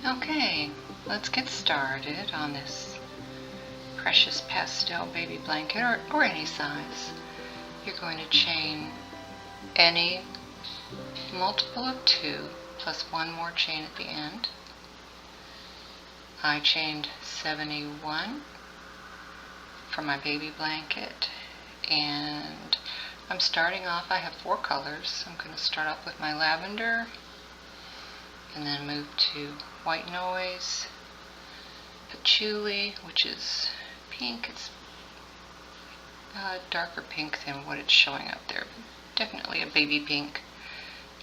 Okay, let's get started on this precious pastel baby blanket, or any size. You're going to chain any multiple of 2 plus one more chain at the end. I chained 71 for my baby blanket, and I'm starting off, I have 4 colors. I'm going to start off with my lavender and then move to white noise, patchouli, which is pink. It's darker pink than what it's showing up there, but definitely a baby pink,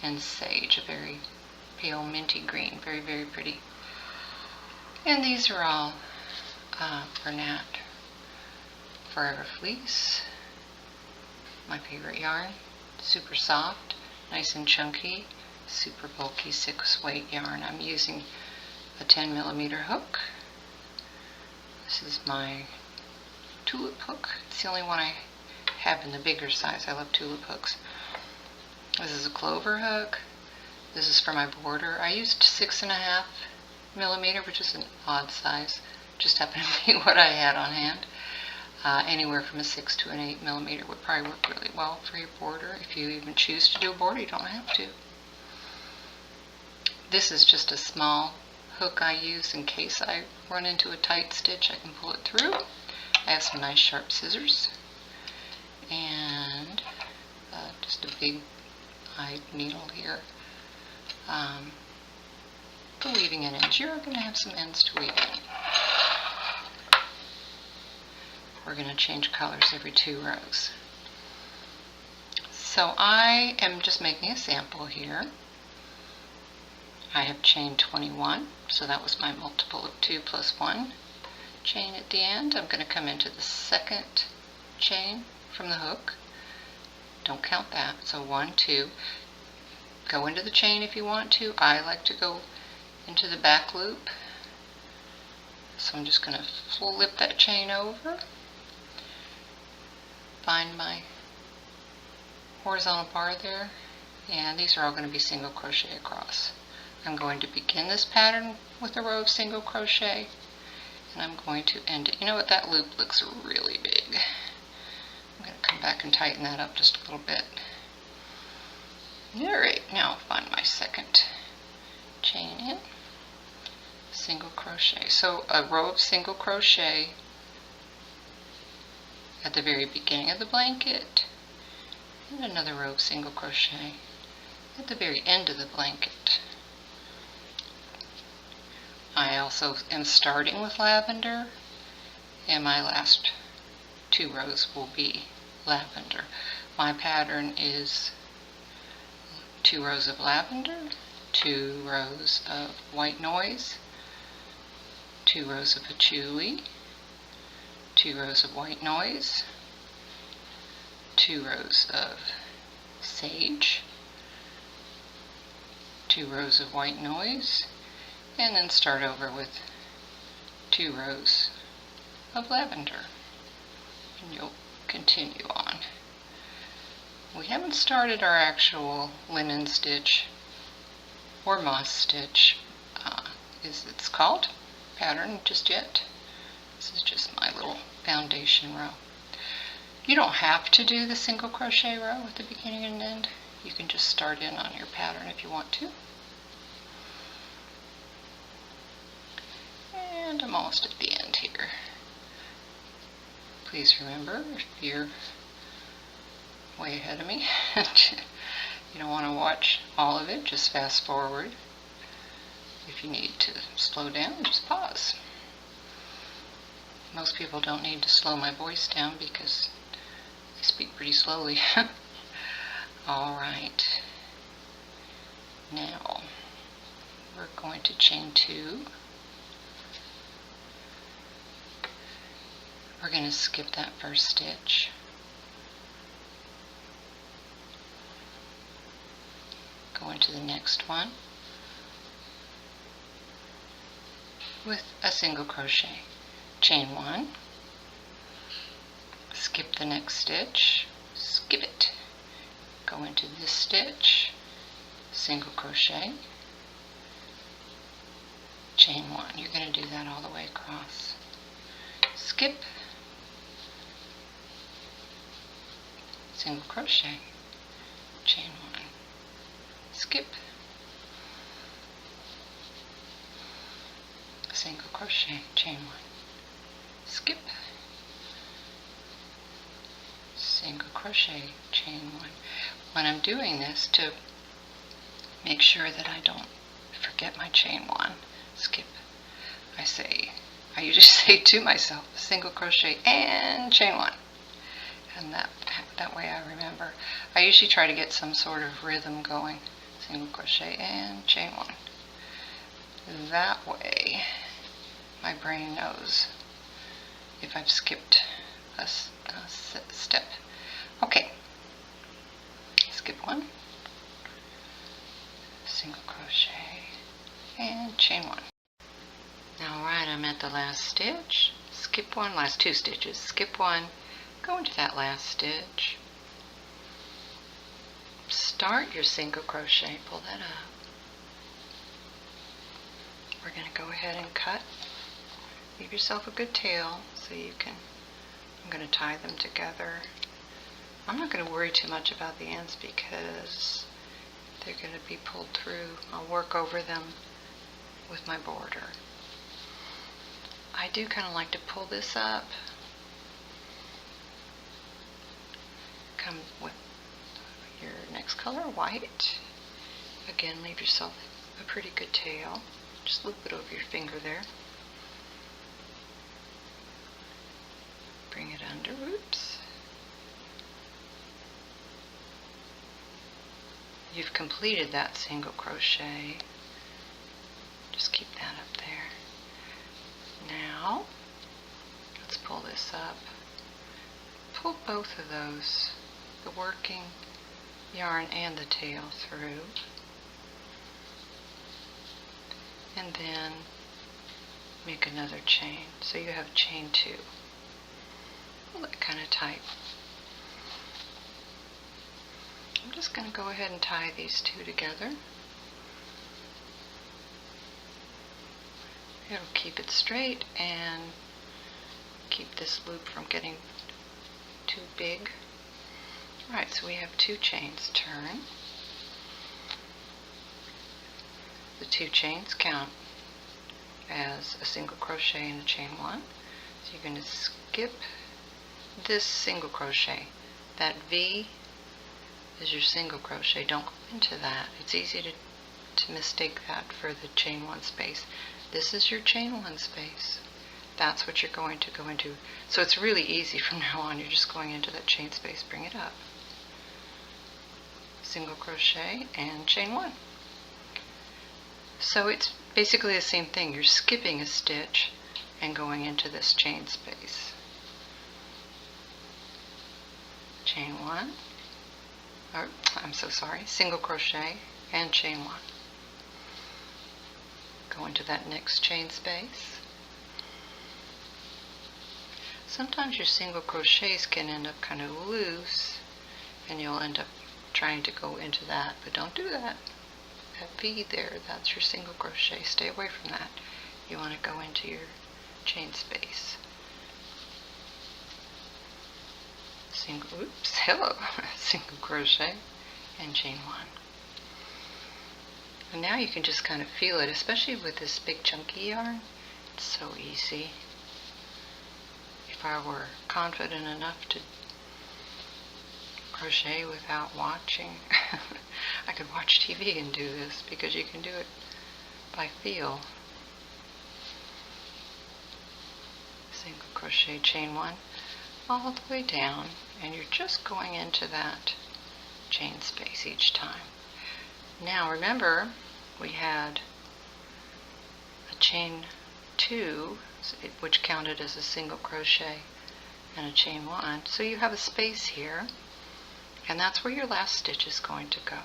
and sage, a very pale minty green, very, very pretty. And these are all Bernat Forever Fleece, my favorite yarn. Super soft, nice and chunky, super bulky 6-weight yarn. I'm using a 10mm hook. This is my tulip hook. It's the only one I have in the bigger size. I love tulip hooks. This is a clover hook. This is for my border. I used 6.5mm, which is an odd size. Just happened to be what I had on hand. Anywhere from a 6 to an 8mm would probably work really well for your border. If you even choose to do a border, you don't have to. This is just a small hook I use in case I run into a tight stitch. I can pull it through. I have some nice sharp scissors and just a big eyed needle here for weaving an ends. You're going to have some ends to weave in. We're going to change colors every 2 rows. So I am just making a sample here. I have chained 21, so that was my multiple of 2 plus 1 chain at the end. I'm going to come into the second chain from the hook. Don't count that. So 1, 2. Go into the chain if you want to. I like to go into the back loop. So I'm just going to flip that chain over. Find my horizontal bar there. And these are all going to be single crochet across. I'm going to begin this pattern with a row of single crochet, and I'm going to end it. You know what, that loop looks really big. I'm going to come back and tighten that up just a little bit. Alright, now find my second chain in, single crochet. So a row of single crochet at the very beginning of the blanket, and another row of single crochet at the very end of the blanket. I also am starting with lavender, and my last 2 rows will be lavender. My pattern is 2 rows of lavender, 2 rows of white noise, 2 rows of patchouli, 2 rows of white noise, 2 rows of sage, 2 rows of white noise, and then start over with 2 rows of lavender, and you'll continue on. We haven't started our actual linen stitch or moss stitch, as it's called, pattern just yet. This is just my little foundation row. You don't have to do the single crochet row at the beginning and end. You can just start in on your pattern if you want to. And I'm almost at the end here. Please remember, if you're way ahead of me, you don't want to watch all of it, just fast forward. If you need to slow down, just pause. Most people don't need to slow my voice down because I speak pretty slowly. Alright, now we're going to chain 2. We're going to skip that first stitch. Go into the next one with a single crochet. Chain 1, skip the next stitch, skip it, go into this stitch, single crochet, chain one. You're going to do that all the way across. Skip, single crochet, chain one, skip, single crochet, chain one, skip, single crochet, chain one. When I'm doing this, to make sure that I don't forget my chain one, skip, I usually say to myself, single crochet and chain one. And that way I remember. I usually try to get some sort of rhythm going. Single crochet and chain one. That way my brain knows if I've skipped a step. Okay, skip one, single crochet and chain one. Now right, I'm at the last stitch, skip one, last two stitches, skip one, go into that last stitch, start your single crochet, pull that up. We're going to go ahead and cut. Leave yourself a good tail so you can, I'm going to tie them together. I'm not going to worry too much about the ends because they're going to be pulled through. I'll work over them with my border. I do kind of like to pull this up. Come with your next color, white. Again, leave yourself a pretty good tail. Just loop it over your finger there. Bring it under, oops. You've completed that single crochet. Just keep that up there. Now, let's pull this up. Pull both of those, the working yarn and the tail through. And then make another chain. So you have chain two. Pull it kind of tight. I'm just going to go ahead and tie these two together. It'll keep it straight and keep this loop from getting too big. Alright, so we have two chains. Turn. The two chains count as a single crochet and a chain one. So you're going to skip this single crochet. That V is your single crochet. Don't go into that. It's easy to mistake that for the chain one space. This is your chain one space. That's what you're going to go into. So it's really easy from now on. You're just going into that chain space. Bring it up. Single crochet and chain one. So it's basically the same thing. You're skipping a stitch and going into this chain space. Chain one. Or, I'm so sorry. Single crochet and chain one. Go into that next chain space. Sometimes your single crochets can end up kind of loose and you'll end up trying to go into that, but don't do that. That V there, that's your single crochet. Stay away from that. You want to go into your chain space. Single crochet and chain one. And now you can just kind of feel it, especially with this big chunky yarn. It's so easy. If I were confident enough to crochet without watching, I could watch TV and do this because you can do it by feel. Single crochet, chain one, all the way down, and you're just going into that chain space each time. Now remember, we had a chain two, which counted as a single crochet, and a chain one. So you have a space here, and that's where your last stitch is going to go.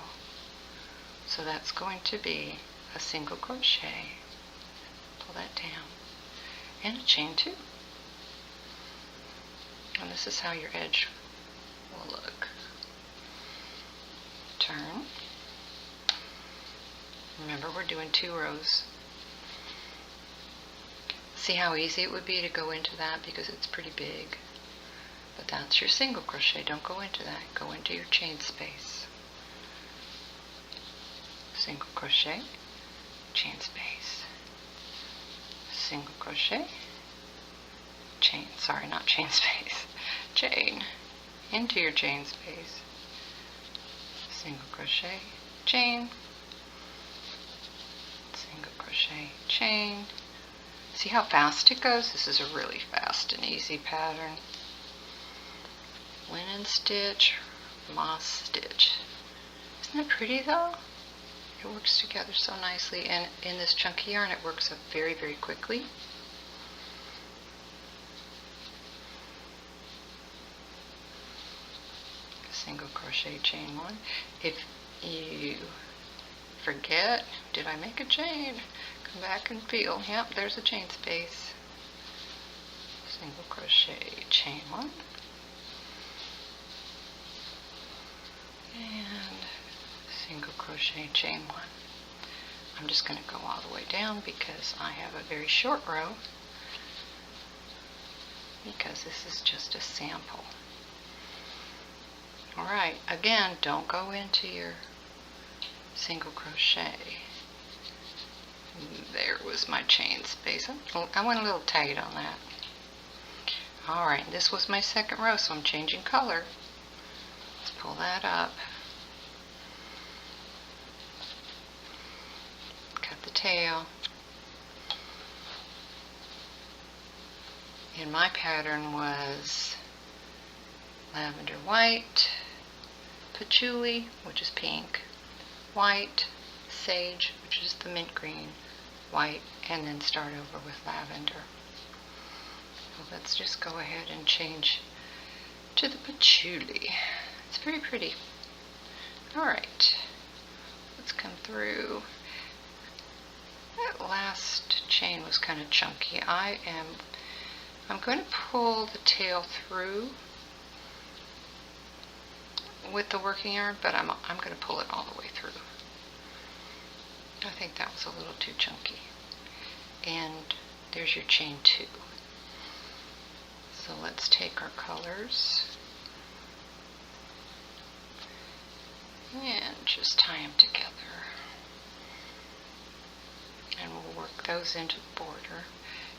So that's going to be a single crochet, pull that down, and a chain two. And this is how your edge will look. Turn. Remember, we're doing 2 rows. See how easy it would be to go into that because it's pretty big. But that's your single crochet. Don't go into that. Go into your chain space. Single crochet, chain space. Single crochet, chain, sorry, not chain space, chain, into your chain space. Single crochet, chain, single crochet, chain. See how fast it goes? This is a really fast and easy pattern. Linen stitch, moss stitch. Isn't it pretty though? It works together so nicely, and in this chunky yarn it works up very, very quickly. Single crochet, chain one. If you forget, did I make a chain? Come back and feel. Yep, there's a chain space. Single crochet, chain one. And single crochet, chain one. I'm just going to go all the way down because I have a very short row, because this is just a sample. Alright, again, don't go into your single crochet. There was my chain space. I went a little tight on that. Alright, this was my second row, so I'm changing color. Let's pull that up. Cut the tail. And my pattern was lavender white, patchouli, which is pink, white, sage, which is the mint green, white, and then start over with lavender. So let's just go ahead and change to the patchouli. It's very pretty. Alright, let's come through. That last chain was kind of chunky. I'm going to pull the tail through with the working yarn, but I'm going to pull it all the way through. I think that was a little too chunky. And there's your chain two. So let's take our colors and just tie them together. And we'll work those into the border.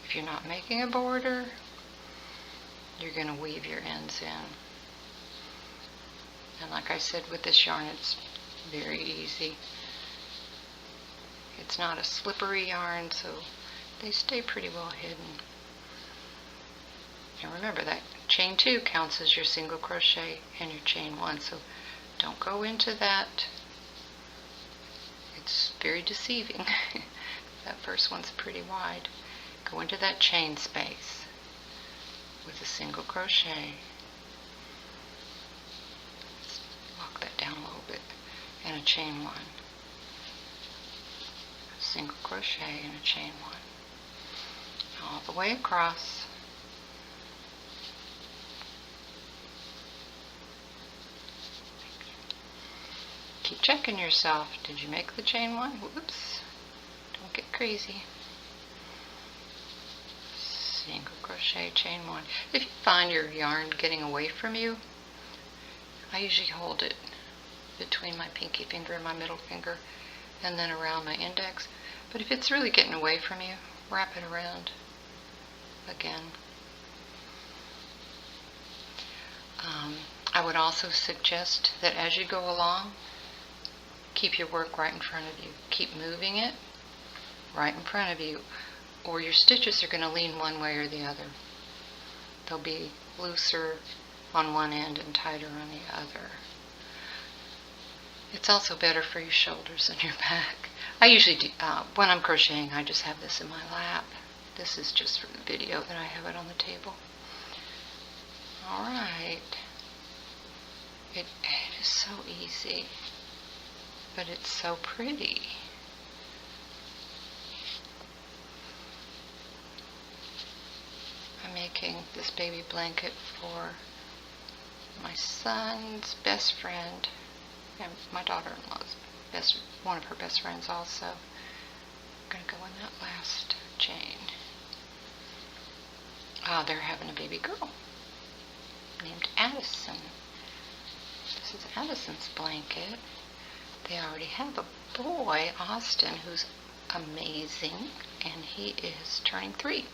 If you're not making a border, you're going to weave your ends in. And like I said, with this yarn, it's very easy. It's not a slippery yarn, so they stay pretty well hidden. And remember that chain two counts as your single crochet and your chain one, so don't go into that. It's very deceiving. That first one's pretty wide. Go into that chain space with a single crochet. Let's lock that down a little bit. And a chain one. A single crochet and a chain one. All the way across. Keep checking yourself. Did you make the chain one? Whoops. Don't get crazy. Single crochet, chain one. If you find your yarn getting away from you, I usually hold it between my pinky finger and my middle finger and then around my index. But if it's really getting away from you, wrap it around again. I would also suggest that as you go along, keep your work right in front of you. Keep moving it right in front of you, or your stitches are going to lean one way or the other. They'll be looser on one end and tighter on the other. It's also better for your shoulders and your back. I usually do, when I'm crocheting, I just have this in my lap. This is just for the video that I have it on the table. Alright. It is so easy, but it's so pretty. I'm making this baby blanket for my son's best friend and my daughter-in-law's one of her best friends also. I'm going to go in that last chain. they're having a baby girl named Addison. This is Addison's blanket. They already have a boy, Austin, who's amazing, and he is turning 3.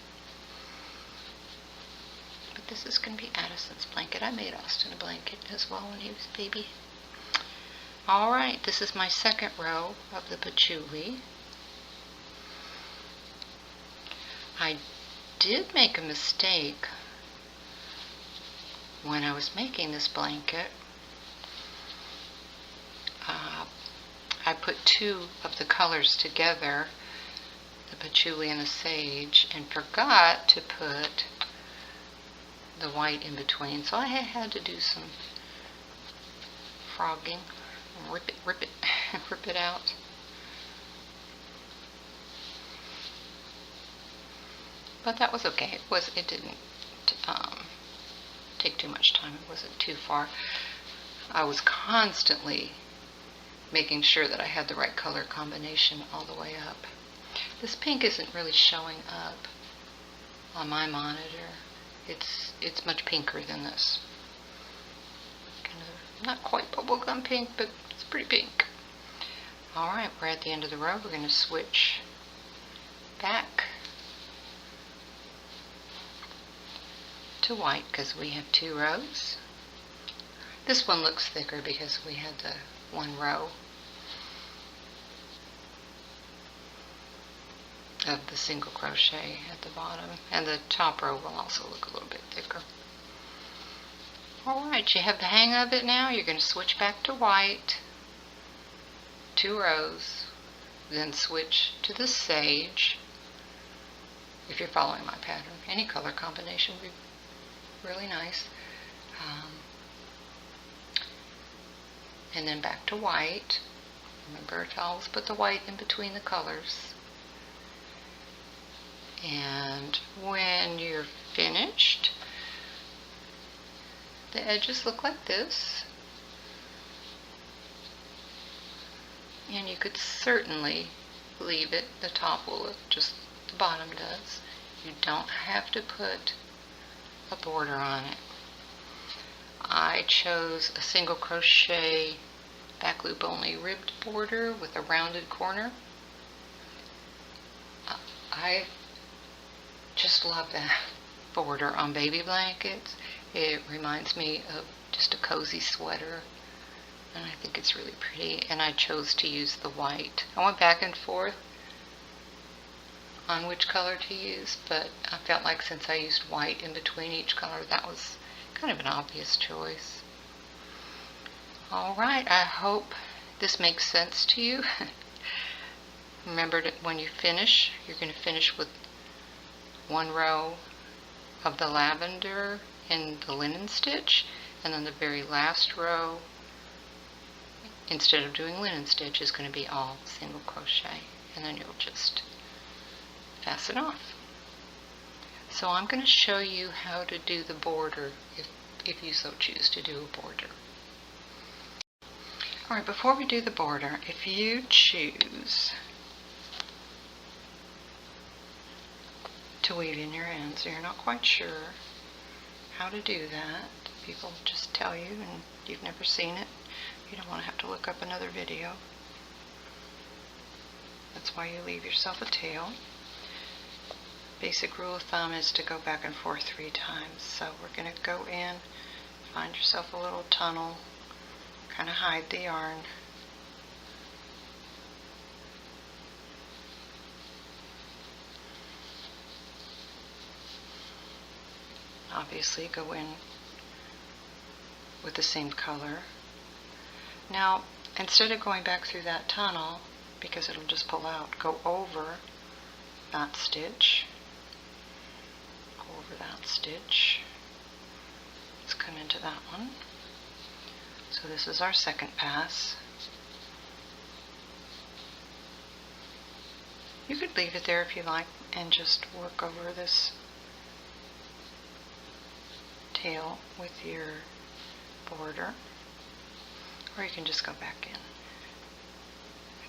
But this is going to be Addison's blanket. I made Austin a blanket as well when he was a baby. Alright, this is my second row of the patchouli. I did make a mistake when I was making this blanket. I put 2 of the colors together, the patchouli and the sage, and forgot to put the white in between. So I had to do some frogging, rip it, rip it out. But that was okay. It didn't take too much time. It wasn't too far. I was constantly making sure that I had the right color combination all the way up. This pink isn't really showing up on my monitor. It's much pinker than this. Kind of not quite bubblegum pink, but it's pretty pink. Alright, we're at the end of the row. We're going to switch back to white because we have 2 rows. This one looks thicker because we had the 1 row of the single crochet at the bottom, and the top row will also look a little bit thicker. Alright, you have the hang of it now. You're going to switch back to white, 2 rows, then switch to the sage. If you're following my pattern, any color combination would be really nice. And then back to white. Remember to always put the white in between the colors. And when you're finished, the edges look like this. And you could certainly leave it, the top will look just the bottom does. You don't have to put a border on it. I chose a single crochet back loop only ribbed border with a rounded corner. I just love that border on baby blankets. It reminds me of just a cozy sweater, and I think it's really pretty, and I chose to use the white. I went back and forth on which color to use, but I felt like since I used white in between each color, that was kind of an obvious choice. Alright, I hope this makes sense to you. Remember that when you finish, you're going to finish with 1 row of the lavender in the linen stitch, and then the very last row, instead of doing linen stitch, is going to be all single crochet, and then you'll just fasten off. So I'm going to show you how to do the border if you so choose to do a border. Alright, before we do the border, if you choose to weave in your ends, you're not quite sure how to do that, people just tell you and you've never seen it, you don't want to have to look up another video. That's why you leave yourself a tail. Basic rule of thumb is to go back and forth 3 times. So we're going to go in, find yourself a little tunnel, kind of hide the yarn. Obviously go in with the same color. Now, instead of going back through that tunnel, because it'll just pull out, go over that stitch. Go over that stitch. Let's come into that one. So this is our second pass. You could leave it there if you like and just work over this tail with your border, or you can just go back in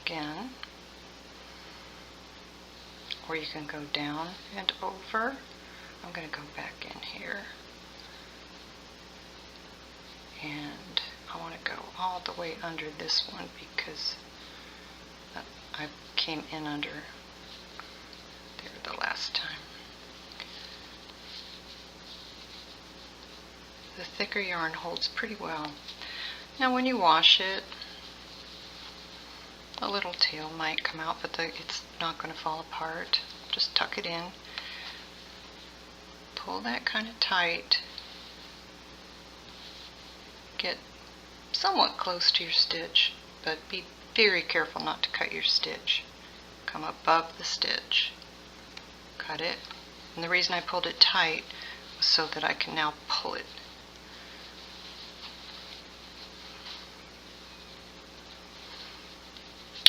again, or you can go down and over. I'm going to go back in here, and I want to go all the way under this one because I came in under there the last time. The thicker yarn holds pretty well. Now when you wash it, a little tail might come out, but it's not going to fall apart. Just tuck it in. Pull that kind of tight. Get somewhat close to your stitch, but be very careful not to cut your stitch. Come above the stitch. Cut it. And the reason I pulled it tight was so that I can now pull it.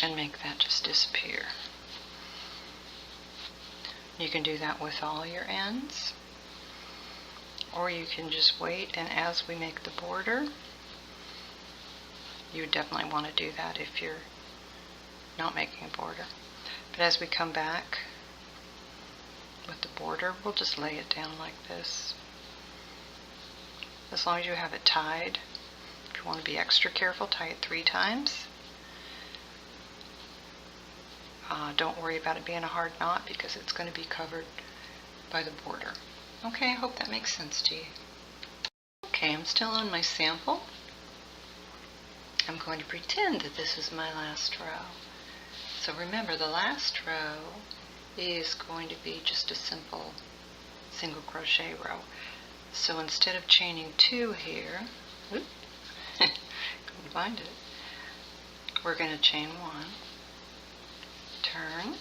And make that just disappear. You can do that with all your ends, or you can just wait, and as we make the border, you would definitely want to do that if you're not making a border. But as we come back with the border, we'll just lay it down like this. As long as you have it tied. If you want to be extra careful, tie it 3 times. Don't worry about it being a hard knot because it's going to be covered by the border. Okay, I hope that makes sense to you. Okay, I'm still on my sample. I'm going to pretend that this is my last row. So remember, the last row is going to be just a simple single crochet row. So instead of chaining 2 here, couldn't find it, we're going to chain 1. Turn,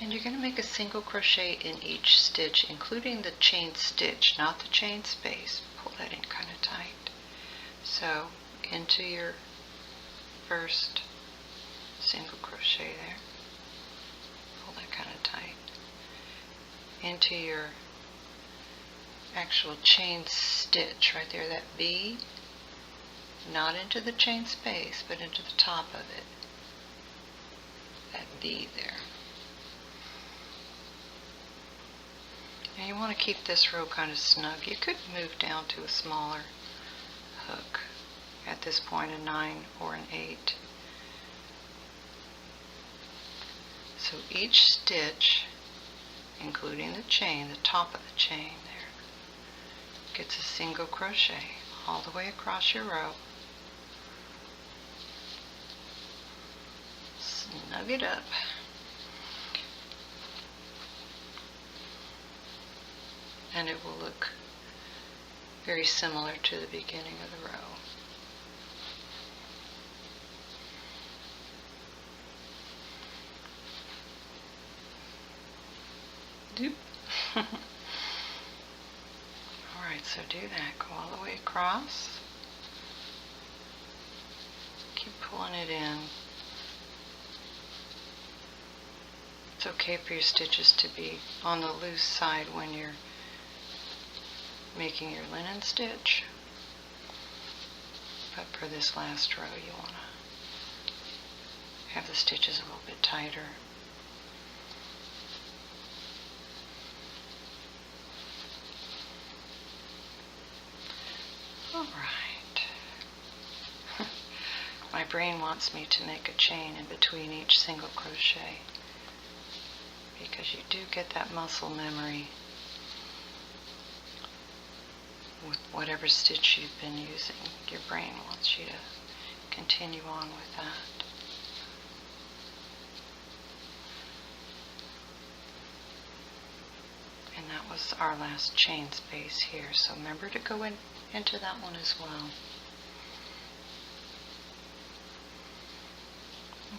and you're going to make a single crochet in each stitch, including the chain stitch, not the chain space. Pull that in kind of tight. So into your first single crochet there, pull that kind of tight, into your actual chain stitch right there, that V. Not into the chain space, but into the top of it. That V there. Now you want to keep this row kind of snug. You could move down to a smaller hook. At this point, a 9 or an 8. So each stitch, including the chain, the top of the chain there, gets a single crochet all the way across your row. Snug it up. And it will look very similar to the beginning of the row. Doop. Alright, so do that. Go all the way across. Keep pulling it in. It's okay for your stitches to be on the loose side when you're making your linen stitch. But for this last row, you want to have the stitches a little bit tighter. Alright. My brain wants me to make a chain in between each single crochet, because you do get that muscle memory with whatever stitch you've been using. Your brain wants you to continue on with that. And that was our last chain space here, so remember to go into that one as well.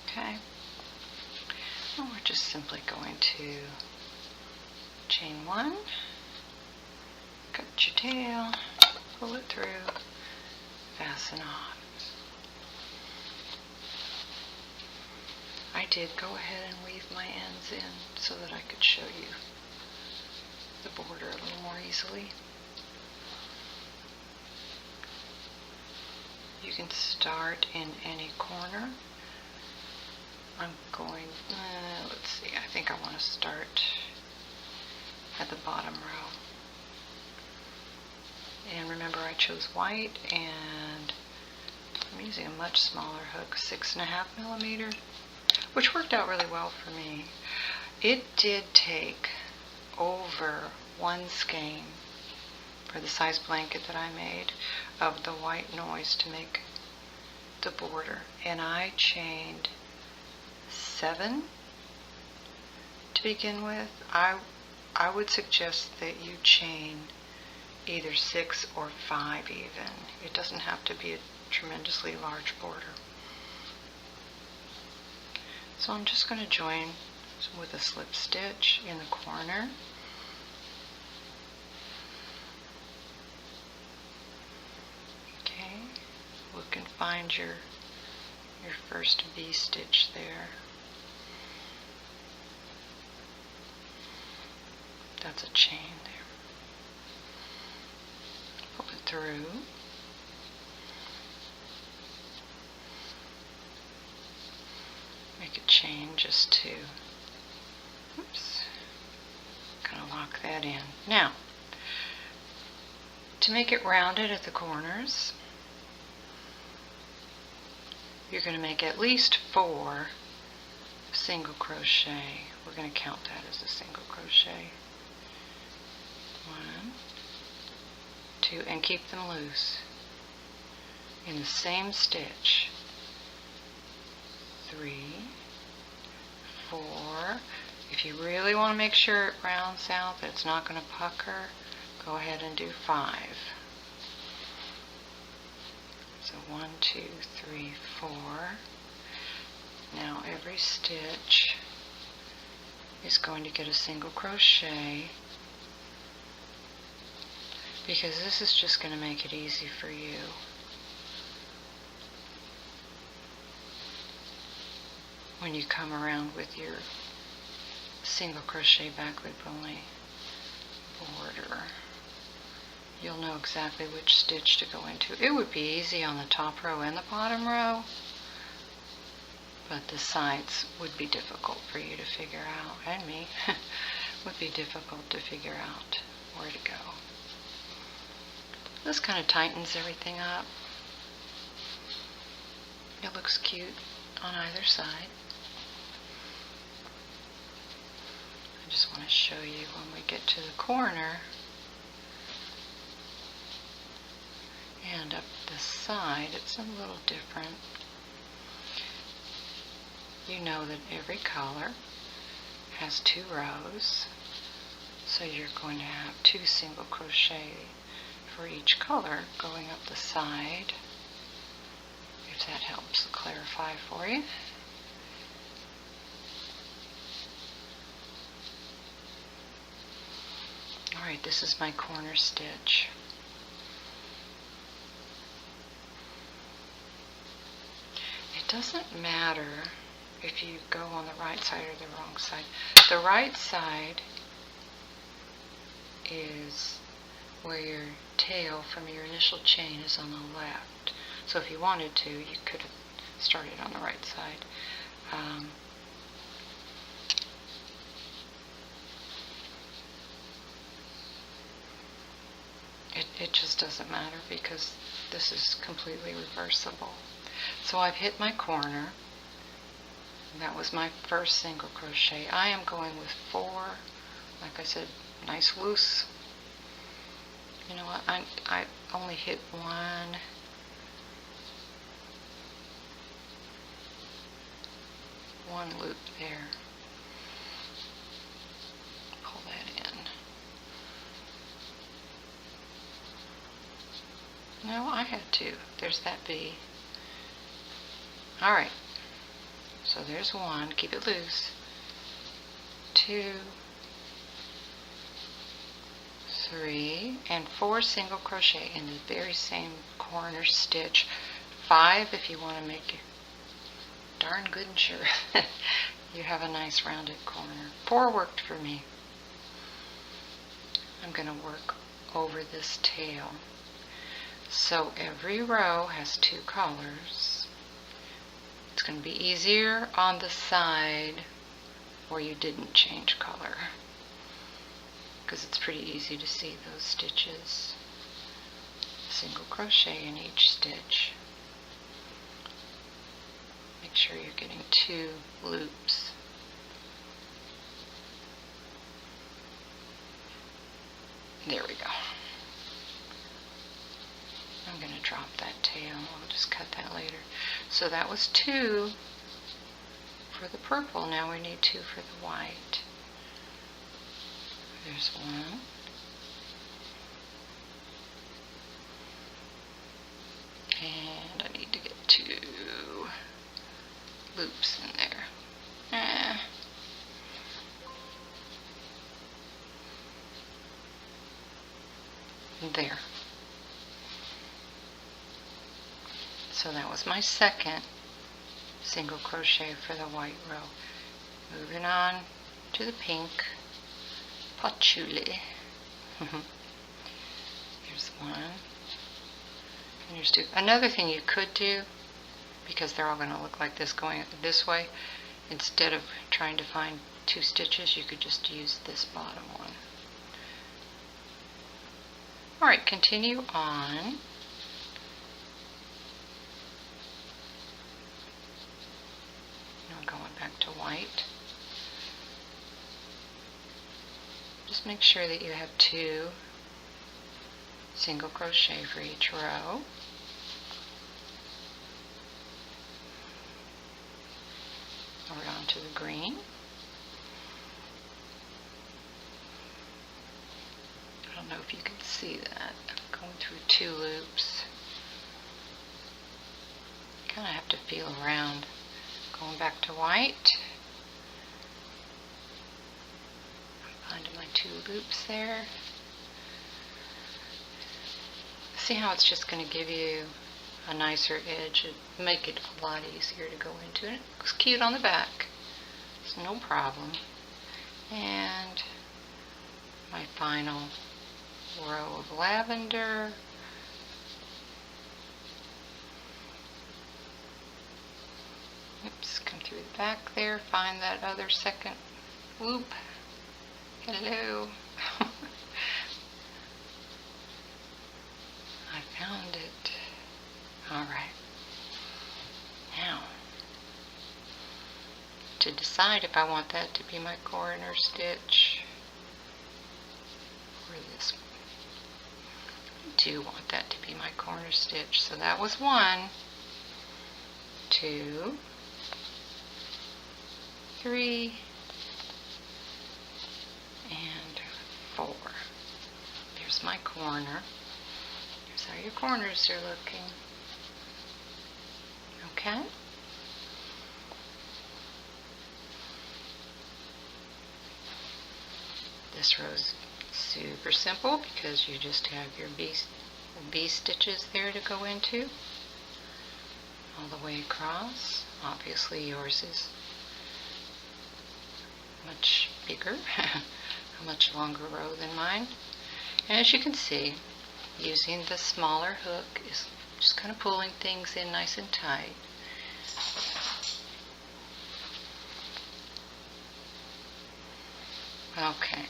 Okay. And we're just simply going to chain 1, cut your tail, pull it through, fasten off. I did go ahead and weave my ends in so that I could show you the border a little more easily. You can start in any corner I'm going, let's see, I think I want to start at the bottom row. And remember, I chose white, and I'm using a much smaller hook, 6.5mm, which worked out really well for me. It did take over 1 skein for the size blanket that I made of the white noise to make the border, and I chained 7 to begin with. I would suggest that you chain either 6 or 5 even. It doesn't have to be a tremendously large border. So I'm just going to join with a slip stitch in the corner. Okay, look and find your first V-stitch there. That's a chain there. Pull it through. Make a chain just to, oops, kind of lock that in. Now, to make it rounded at the corners, you're going to make at least 4 single crochet. We're going to count that as a single crochet. 1, 2, and keep them loose in the same stitch. 3, 4. If you really want to make sure it rounds out, that it's not going to pucker, go ahead and do 5. So 1, 2, 3, 4. Now every stitch is going to get a single crochet, because this is just going to make it easy for you. When you come around with your single crochet back loop only border, you'll know exactly which stitch to go into. It would be easy on the top row and the bottom row, but the sides would be difficult for you to figure out, and me would be difficult to figure out where to go. This kind of tightens everything up. It looks cute on either side. I just want to show you when we get to the corner and up the side, it's a little different. You know that every color has 2 rows, so you're going to have 2 single crochet for each color going up the side, if that helps clarify for you. Alright, this is my corner stitch. It doesn't matter if you go on the right side or the wrong side. The right side is where your tail from your initial chain is on the left. So if you wanted to, you could have started on the right side. It just doesn't matter because this is completely reversible. So I've hit my corner. That was my first single crochet. I am going with 4, like I said, nice loose. You know what, I only hit one loop there. Pull that in. No, I had 2. There's that V. Alright, so there's 1, keep it loose. 2, 3, and 4 single crochet in the very same corner stitch. 5 if you want to make it darn good and sure you have a nice rounded corner. 4 worked for me. I'm going to work over this tail. So every row has 2 colors. It's going to be easier on the side where you didn't change color, because it's pretty easy to see those stitches. Single crochet in each stitch. Make sure you're getting 2 loops. There we go. I'm going to drop that tail. I'll just cut that later. So that was 2 for the purple. Now we need 2 for the white. There's 1. And I need to get 2 loops in there. There. So that was my second single crochet for the white row. Moving on to the pink Patchouli. There's 1. And there's 2. Another thing you could do, because they're all going to look like this going this way, instead of trying to find 2 stitches, you could just use this bottom one. Alright, continue on. Now going back to white. Just make sure that you have 2 single crochet for each row. We're on to the green. I don't know if you can see that. I'm going through 2 loops. Kind of have to feel around. Going back to white. I'm finding my 2 loops there. See how it's just going to give you a nicer edge and make it a lot easier to go into. It looks cute on the back. It's no problem. And my final row of lavender. Oops, come through the back there, find that other second loop. Hello. I found it. Alright. Now, to decide if I want that to be my corner stitch or this one. I do want that to be my corner stitch. So that was 1, 2, 3, and 4. There's my corner. Here's how your corners are looking. Okay? This row's super simple because you just have your B stitches there to go into all the way across. Obviously yours is much bigger, a much longer row than mine. And as you can see, using the smaller hook is just kind of pulling things in nice and tight. Okay.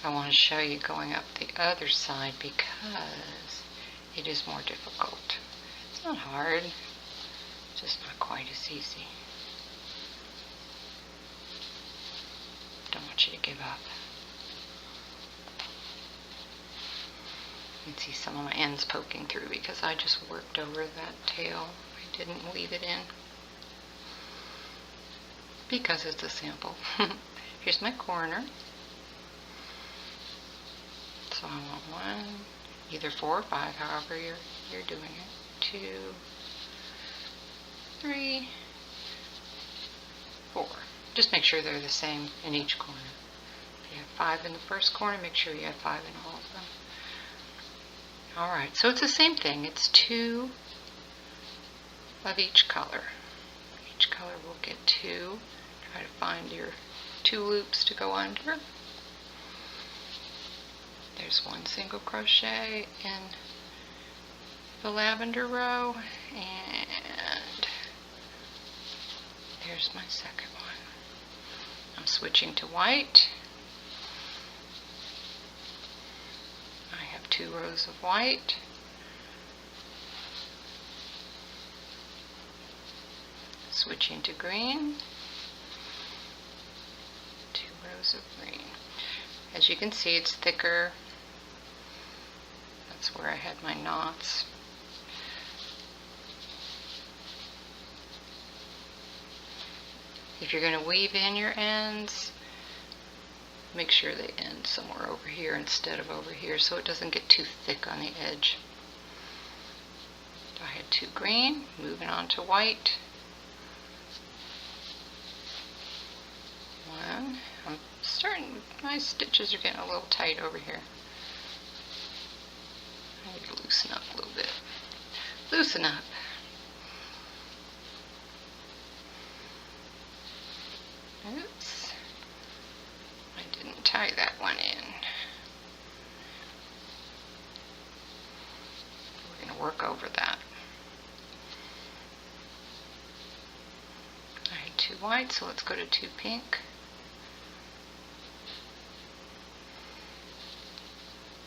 I want to show you going up the other side because it is more difficult. It's not hard, it's just not quite as easy. Don't want you to give up. You can see some of my ends poking through because I just worked over that tail. I didn't weave it in because it's a sample. Here's my corner. So I want 1, either 4 or 5, however you're doing it. 2, 3, 4. Just make sure they're the same in each corner. If you have 5 in the first corner, make sure you have 5 in all of them. Alright, so it's the same thing. It's 2 of each color. Each color will get 2. Try to find your 2 loops to go under. There's 1 single crochet in the lavender row, and there's my second one. I'm switching to white. I have 2 rows of white. Switching to green. 2 rows of green. As you can see, it's thicker. That's where I had my knots. If you're going to weave in your ends, make sure they end somewhere over here instead of over here so it doesn't get too thick on the edge. I had 2 green, moving on to white. 1. My stitches are getting a little tight over here. I need to loosen up a little bit. Loosen up. Oops. I didn't tie that one in. We're going to work over that. I had 2 white, so let's go to 2 pink.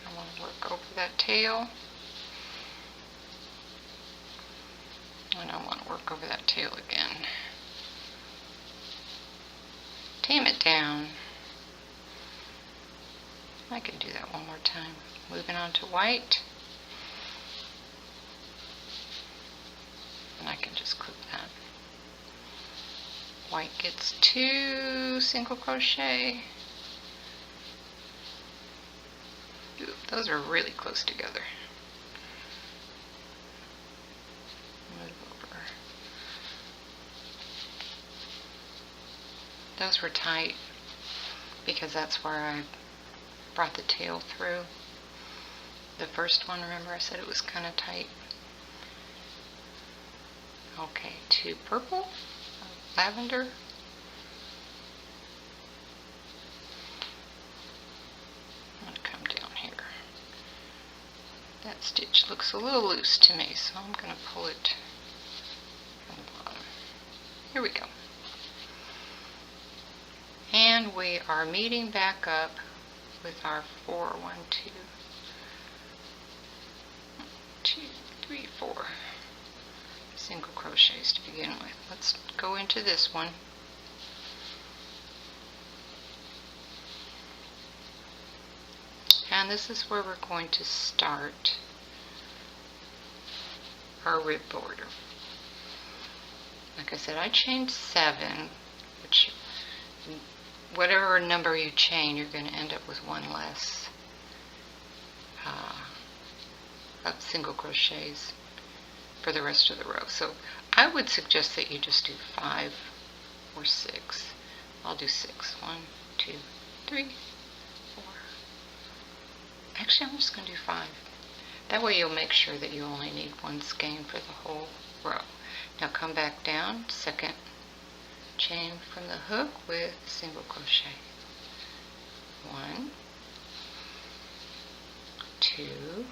I want to work over that tail. And I want to work over that tail again. Tame it down. I can do that one more time. Moving on to white. And I can just clip that. White gets 2 single crochet. Ooh, those are really close together. Move over. Those were tight because that's where I brought the tail through. The first one, remember I said it was kind of tight. Okay, 2 purple, lavender. I'm going to come down here. That stitch looks a little loose to me, so I'm going to pull it from the bottom. Here we go. And we are meeting back up with our 4, 1, 2, 2, 3, 4 single crochets to begin with. Let's go into this one. And this is where we're going to start our rib border. Like I said, I chained 7, which whatever number you chain, you're going to end up with 1 less of single crochets for the rest of the row. So I would suggest that you just do 5 or 6. I'll do 6. 1, 2, 3, 4. Actually, I'm just going to do 5. That way you'll make sure that you only need 1 skein for the whole row. Now come back down, second chain from the hook with single crochet. 1, 2,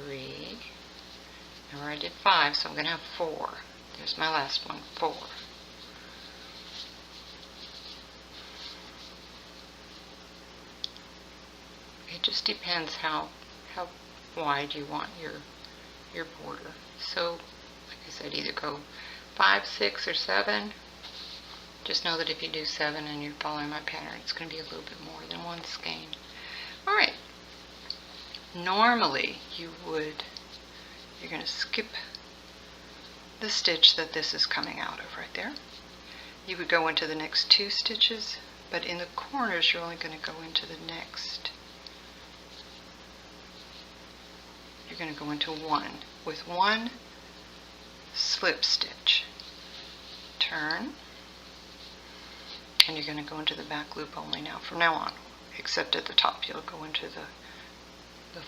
3. Remember I did 5, so I'm going to have 4. There's my last one, 4. It just depends how wide you want your border. So, like I said, either go 5, 6, or 7. Just know that if you do 7 and you're following my pattern, it's going to be a little bit more than 1 skein. Alright. Normally, you're going to skip the stitch that this is coming out of right there. You would go into the next 2 stitches, but in the corners, you're only going to go into the next. You're going to go into 1 with 1 slip stitch. Turn, and you're going to go into the back loop only now from now on, except at the top you'll go into the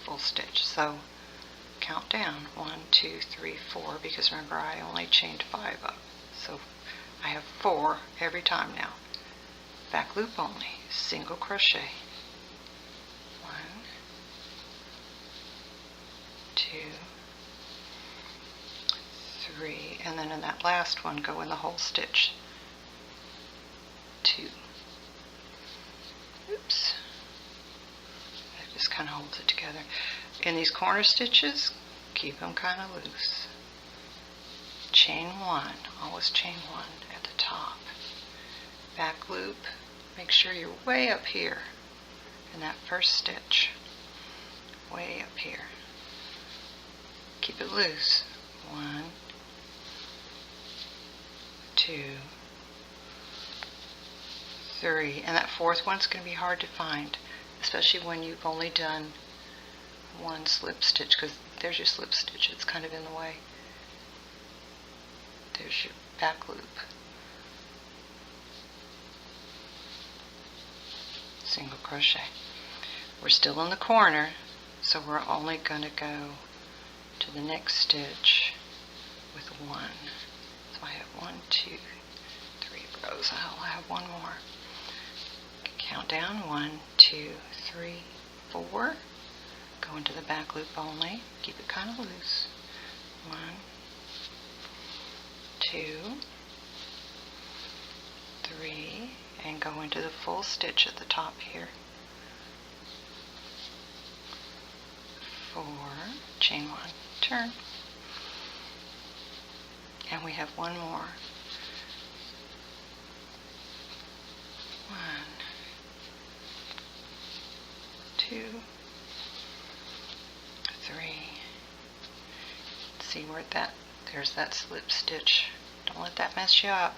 full stitch. So count down 1, 2, 3, 4, because remember I only chained 5 up, so I have 4 every time now. Back loop only, single crochet. 1, 3, and then in that last one go in the whole stitch. 2. Oops. That just kind of holds it together. In these corner stitches, keep them kind of loose. Chain 1, always chain 1 at the top. Back loop, make sure you're way up here in that first stitch. Way up here. Keep it loose. 1, 2, 3, and that fourth one's going to be hard to find, especially when you've only done one slip stitch, because there's your slip stitch, it's kind of in the way. There's your back loop. Single crochet. We're still in the corner, so we're only going to go to the next stitch with 1. So I have 1, 2, 3 rows. I'll have one more. Count down. 1, 2, 3, 4. Go into the back loop only. Keep it kind of loose. 1, 2, 3, and go into the full stitch at the top here. 4, chain 1, turn, and we have one more. 1, 2, 3. See where there's that slip stitch. Don't let that mess you up.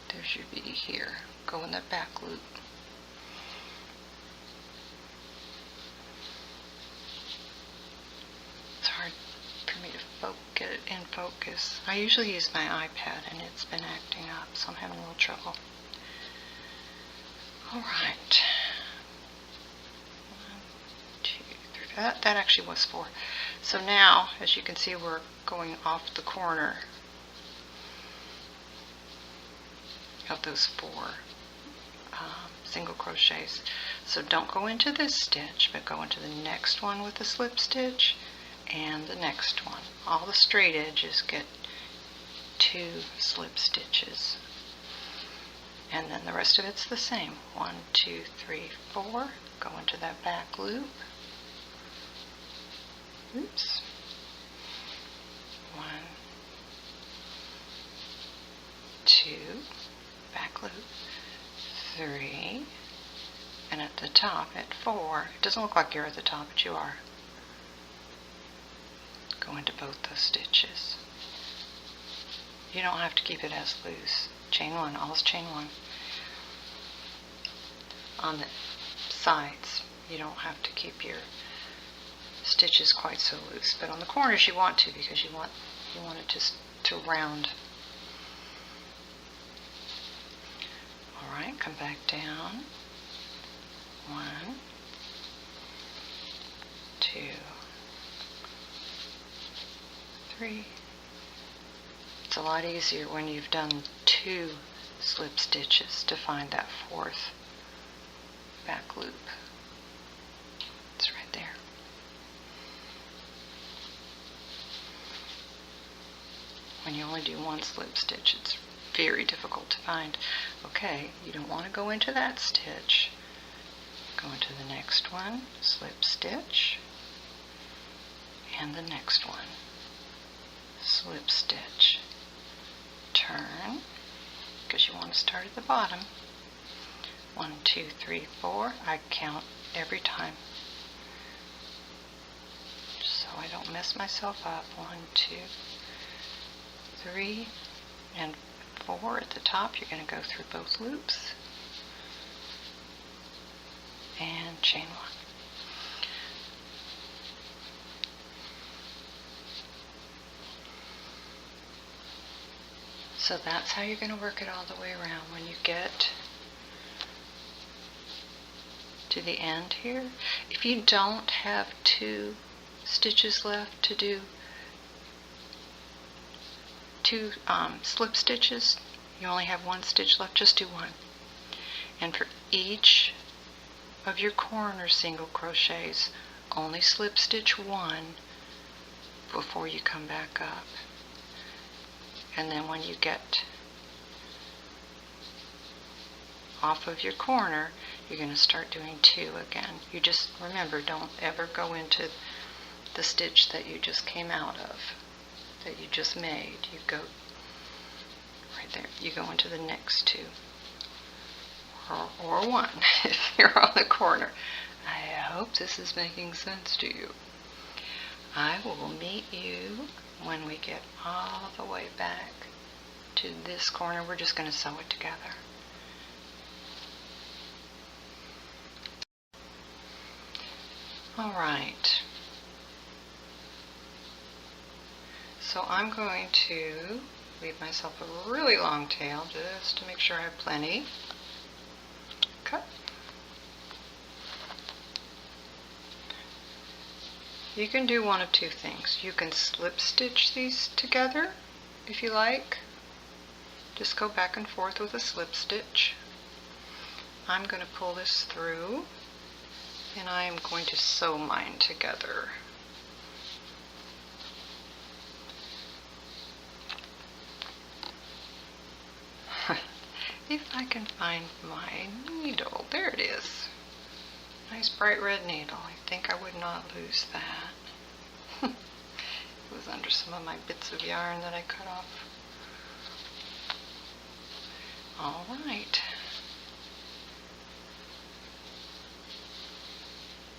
There's your V here. Go in the back loop. It's hard for me to get it in focus. I usually use my iPad and it's been acting up, so I'm having a little trouble. Alright. 1, 2, 3. That actually was 4. So now, as you can see, we're going off the corner of those 4 single crochets. So don't go into this stitch, but go into the next one with the slip stitch and the next one. All the straight edges get 2 slip stitches, and then the rest of it's the same. 1, 2, 3, 4. Go into that back loop. Oops. 1, 2, back loop, 3, and at the top at 4, it doesn't look like you're at the top, but you are. Go into both those stitches. You don't have to keep it as loose. Chain 1, always chain 1. On the sides, you don't have to keep your stitches quite so loose, but on the corners you want to, because you want it to round. Alright, come back down. 1, 2, 3. It's a lot easier when you've done 2 slip stitches to find that 4th back loop. It's right there. When you only do 1 slip stitch, it's very difficult to find. Okay, you don't want to go into that stitch. Go into the next one, slip stitch, and the next one, slip stitch, turn, because you want to start at the bottom. 1, 2, 3, 4. I count every time, so I don't mess myself up. 1, 2, 3, and 4 at the top. You're going to go through both loops and chain 1. So that's how you're going to work it all the way around. When you get to the end here, if you don't have 2 stitches left to do 2 slip stitches, you only have 1 stitch left, just do 1. And for each of your corner single crochets, only slip stitch one before you come back up. And then when you get off of your corner, you're going to start doing 2 again. You just remember, don't ever go into the stitch that you just came out of, that you just made. You go right there. You go into the next 2, or 1 if you're on the corner. I hope this is making sense to you. I will meet you when we get all the way back to this corner. We're just going to sew it together. All right. So I'm going to leave myself a really long tail just to make sure I have plenty. Cut. You can do one of 2 things. You can slip stitch these together if you like. Just go back and forth with a slip stitch. I'm going to pull this through and I am going to sew mine together. If I can find my needle, there it is. Nice bright red needle. I think I would not lose that. It was under some of my bits of yarn that I cut off. All right.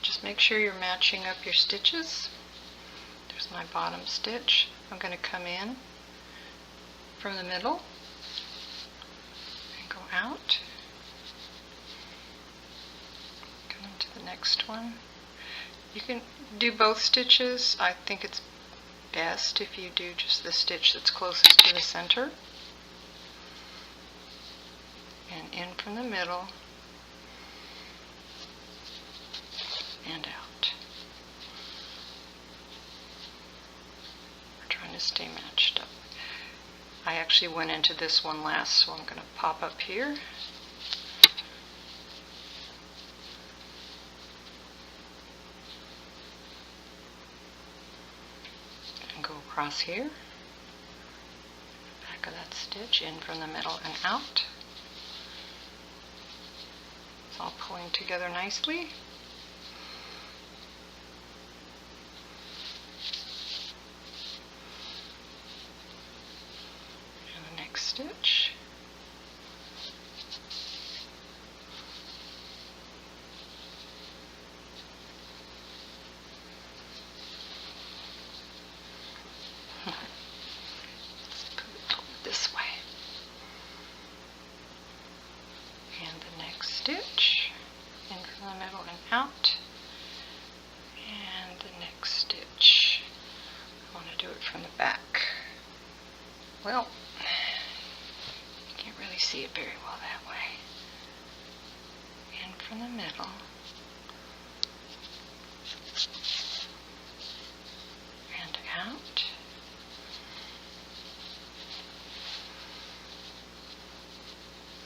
Just make sure you're matching up your stitches. There's my bottom stitch. I'm going to come in from the middle and go out. Come into the next one. You can do both stitches. I think it's best if you do just the stitch that's closest to the center. And in from the middle and out. We're trying to stay matched up. I actually went into this one last, so I'm going to pop up here. And go across here. Back of that stitch, in from the middle and out. It's all pulling together nicely. And the next stitch. Let's put it toward this way. And the next stitch, in from the middle and out, and the next stitch. I want to do it from the back. Well, you can't really see it very well that way. In from the middle, and out.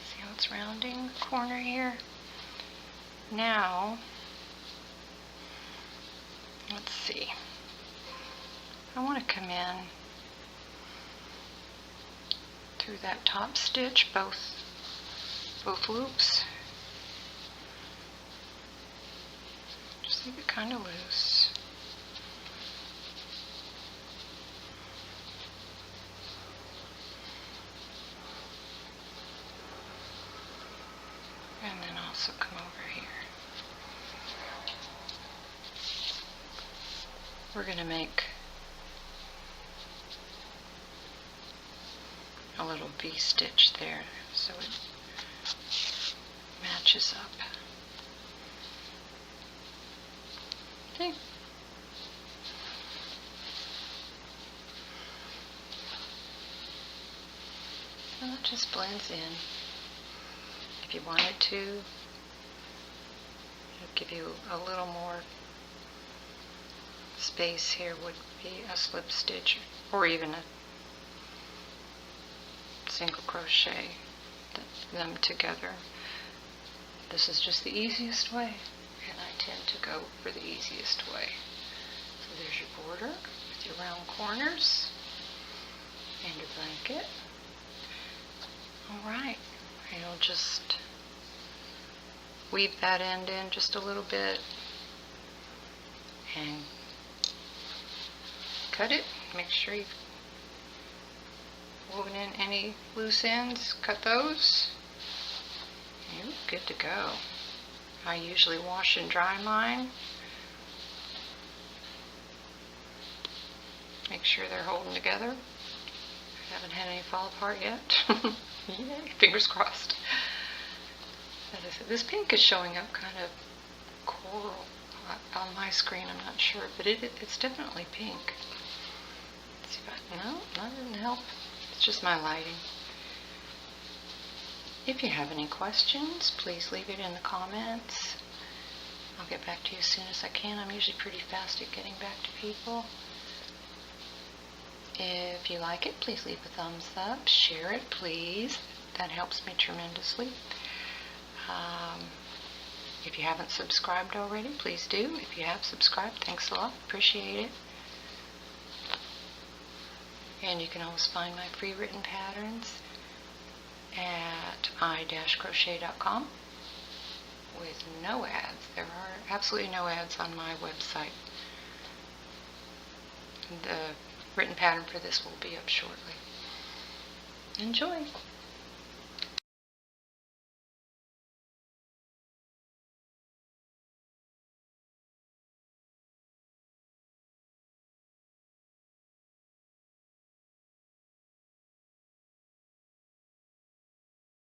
See how it's rounding the corner here? Now, let's see. I want to come in through that top stitch, both loops. Just leave it kind of loose. And then also come over here. We're going to make a little V-stitch there so it matches up. Okay. And that just blends in. If you wanted to, it'll give you a little more space here, would be a slip stitch or even a single crochet them together. This is just the easiest way, and I tend to go for the easiest way. So there's your border with your round corners and your blanket. Alright, you'll just weave that end in just a little bit and cut it. Make sure you've woven in any loose ends, cut those. You're good to go. I usually wash and dry mine. Make sure they're holding together. I haven't had any fall apart yet. Yay, fingers crossed. As I said, this pink is showing up kind of coral on my screen. I'm not sure, but it's definitely pink. Let's see if no, that didn't help. It's just my lighting. If you have any questions, please leave it in the comments. I'll get back to you as soon as I can. I'm usually pretty fast at getting back to people. If you like it, please leave a thumbs up. Share it, please. That helps me tremendously. If you haven't subscribed already, please do. If you have subscribed, thanks a lot. Appreciate it. And you can always find my free written patterns at i-crochet.com with no ads. There are absolutely no ads on my website. The written pattern for this will be up shortly. Enjoy!